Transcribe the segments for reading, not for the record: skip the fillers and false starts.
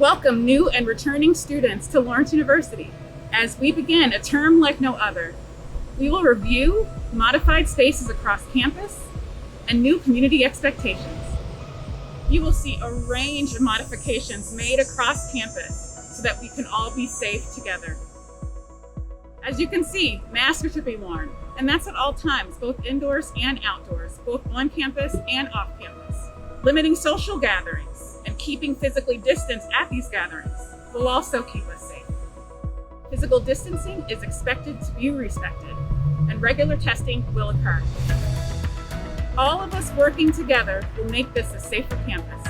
Welcome new and returning students to Lawrence University. As we begin a term like no other, we will review modified spaces across campus and new community expectations. You will see a range of modifications made across campus so that we can all be safe together. As you can see, masks are to be worn, and that's at all times, both indoors and outdoors, both on campus and off campus. Limiting social gatherings and keeping physically distanced at these gatherings will also keep us safe. Physical distancing is expected to be respected, and regular testing will occur. All of us working together will make this a safer campus.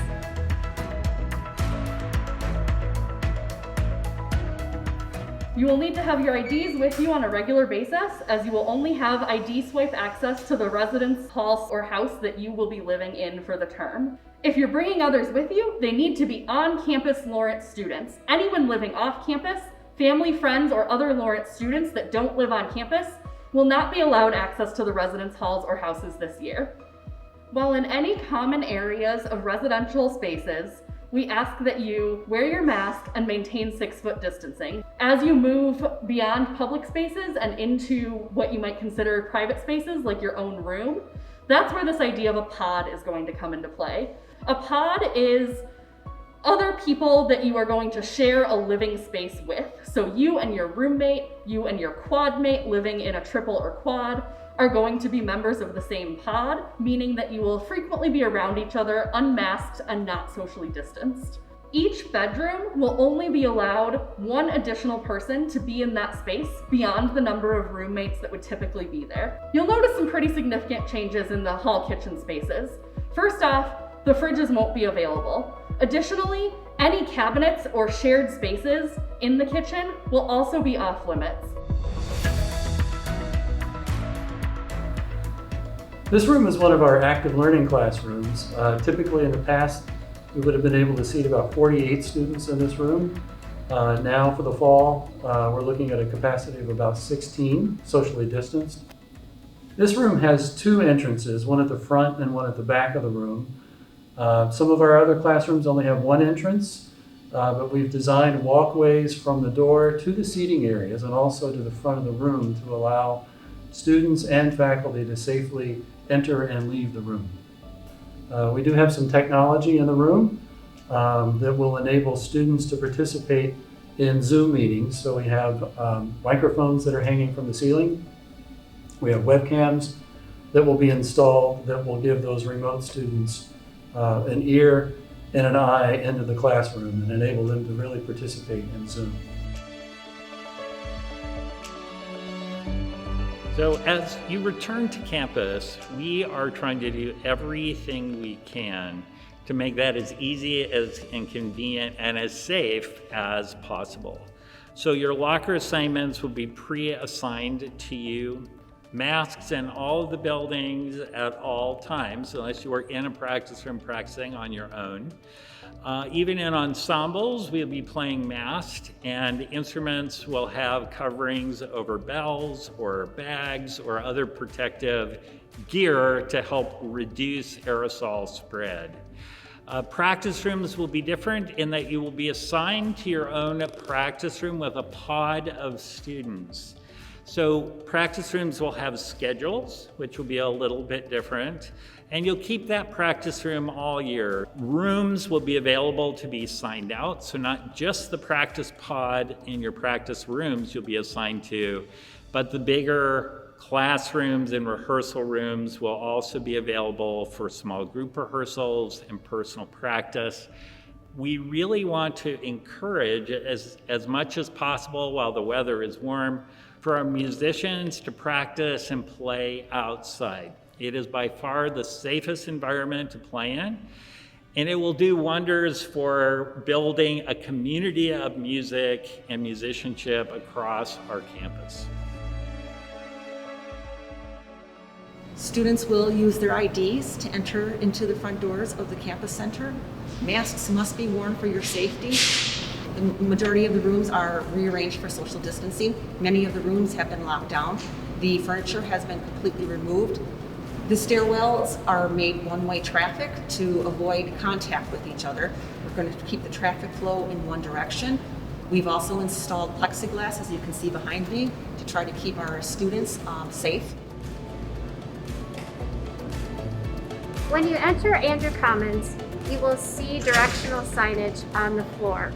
You will need to have your IDs with you on a regular basis, as you will only have ID swipe access to the residence hall or house that you will be living in for the term. If you're bringing others with you, they need to be on-campus Lawrence students. Anyone living off campus, family, friends, or other Lawrence students that don't live on campus will not be allowed access to the residence halls or houses this year. While in any common areas of residential spaces, we ask that you wear your mask and maintain 6-foot distancing. As you move beyond public spaces and into what you might consider private spaces, like your own room, that's where this idea of a pod is going to come into play. A pod is other people that you are going to share a living space with. So you and your roommate, you and your quad mate living in a triple or quad are going to be members of the same pod, meaning that you will frequently be around each other, unmasked and not socially distanced. Each bedroom will only be allowed one additional person to be in that space beyond the number of roommates that would typically be there. You'll notice some pretty significant changes in the hall kitchen spaces. First off, the fridges won't be available. Additionally, any cabinets or shared spaces in the kitchen will also be off limits. This room is one of our active learning classrooms. Typically in the past, we would have been able to seat about 48 students in this room. Now for the fall, we're looking at a capacity of about 16, socially distanced. This room has 2 entrances, one at the front and one at the back of the room. Some of our other classrooms only have 1 entrance, but we've designed walkways from the door to the seating areas and also to the front of the room to allow students and faculty to safely enter and leave the room. We do have some technology in the room that will enable students to participate in Zoom meetings. So we have microphones that are hanging from the ceiling. We have webcams that will be installed that will give those remote students an ear and an eye into the classroom and enable them to really participate in Zoom. So as you return to campus, we are trying to do everything we can to make that as easy and convenient and as safe as possible. So your locker assignments will be pre-assigned to you. Masks in all of the buildings at all times, unless you are in a practice room practicing on your own. Even in ensembles, we'll be playing masked, and instruments will have coverings over bells or bags or other protective gear to help reduce aerosol spread. Practice rooms will be different in that you will be assigned to your own practice room with a pod of students. So practice rooms will have schedules, which will be a little bit different, and you'll keep that practice room all year. Rooms will be available to be signed out, so not just the practice pod in your practice rooms you'll be assigned to, but the bigger classrooms and rehearsal rooms will also be available for small group rehearsals and personal practice. We really want to encourage, as much as possible while the weather is warm, for our musicians to practice and play outside. It is by far the safest environment to play in, and it will do wonders for building a community of music and musicianship across our campus. Students will use their IDs to enter into the front doors of the campus center. Masks must be worn for your safety. The majority of the rooms are rearranged for social distancing. Many of the rooms have been locked down. The furniture has been completely removed. The stairwells are made one-way traffic to avoid contact with each other. We're going to keep the traffic flow in one direction. We've also installed plexiglass, as you can see behind me, to try to keep our students safe. When you enter Andrew Commons, you will see directional signage on the floor.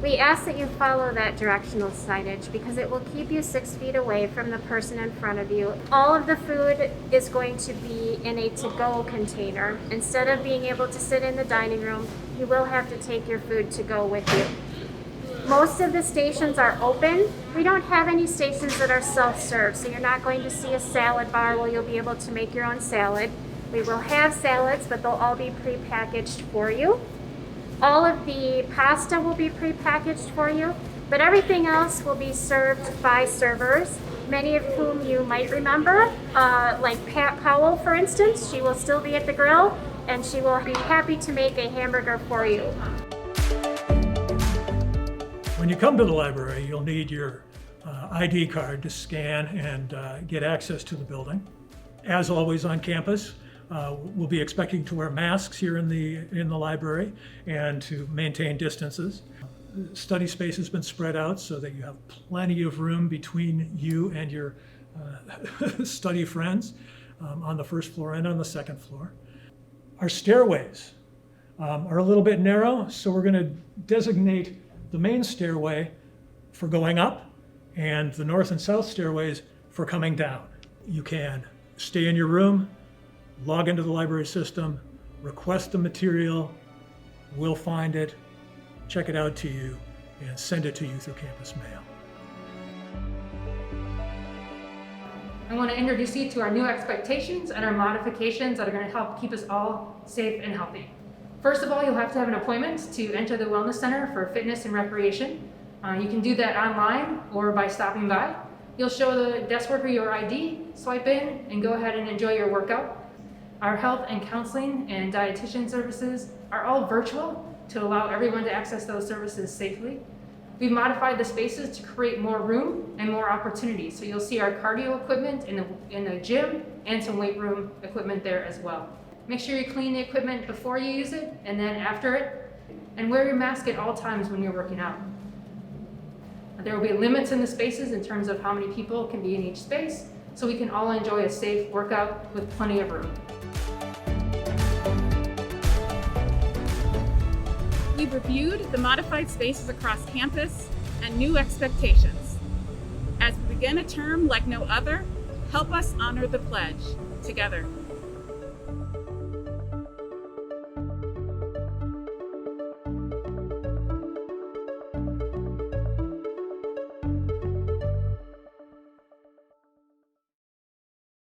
We ask that you follow that directional signage because it will keep you 6 feet away from the person in front of you. All of the food is going to be in a to-go container. Instead of being able to sit in the dining room, you will have to take your food to go with you. Most of the stations are open. We don't have any stations that are self-serve, so you're not going to see a salad bar where you'll be able to make your own salad. We will have salads, but they'll all be pre-packaged for you. All of the pasta will be pre-packaged for you, but everything else will be served by servers, many of whom you might remember, like Pat Powell, for instance. She will still be at the grill, and she will be happy to make a hamburger for you. When you come to the library, you'll need your ID card to scan and get access to the building. As always on campus, we'll be expecting to wear masks here in the library and to maintain distances. Study space has been spread out so that you have plenty of room between you and your study friends on the first floor and on the second floor. Our stairways are a little bit narrow, so we're going to designate the main stairway for going up and the north and south stairways for coming down. You can stay in your room, log into the library system, request the material, we'll find it, check it out to you, and send it to you through campus mail. I want to introduce you to our new expectations and our modifications that are going to help keep us all safe and healthy. First of all, you'll have to have an appointment to enter the Wellness Center for fitness and recreation. You can do that online or by stopping by. You'll show the desk worker your ID, swipe in, and go ahead and enjoy your workout. Our health and counseling and dietitian services are all virtual to allow everyone to access those services safely. We've modified the spaces to create more room and more opportunities. So you'll see our cardio equipment in the gym and some weight room equipment there as well. Make sure you clean the equipment before you use it and then after it, and wear your mask at all times when you're working out. There will be limits in the spaces in terms of how many people can be in each space, so we can all enjoy a safe workout with plenty of room. We've reviewed the modified spaces across campus and new expectations. As we begin a term like no other, help us honor the pledge together.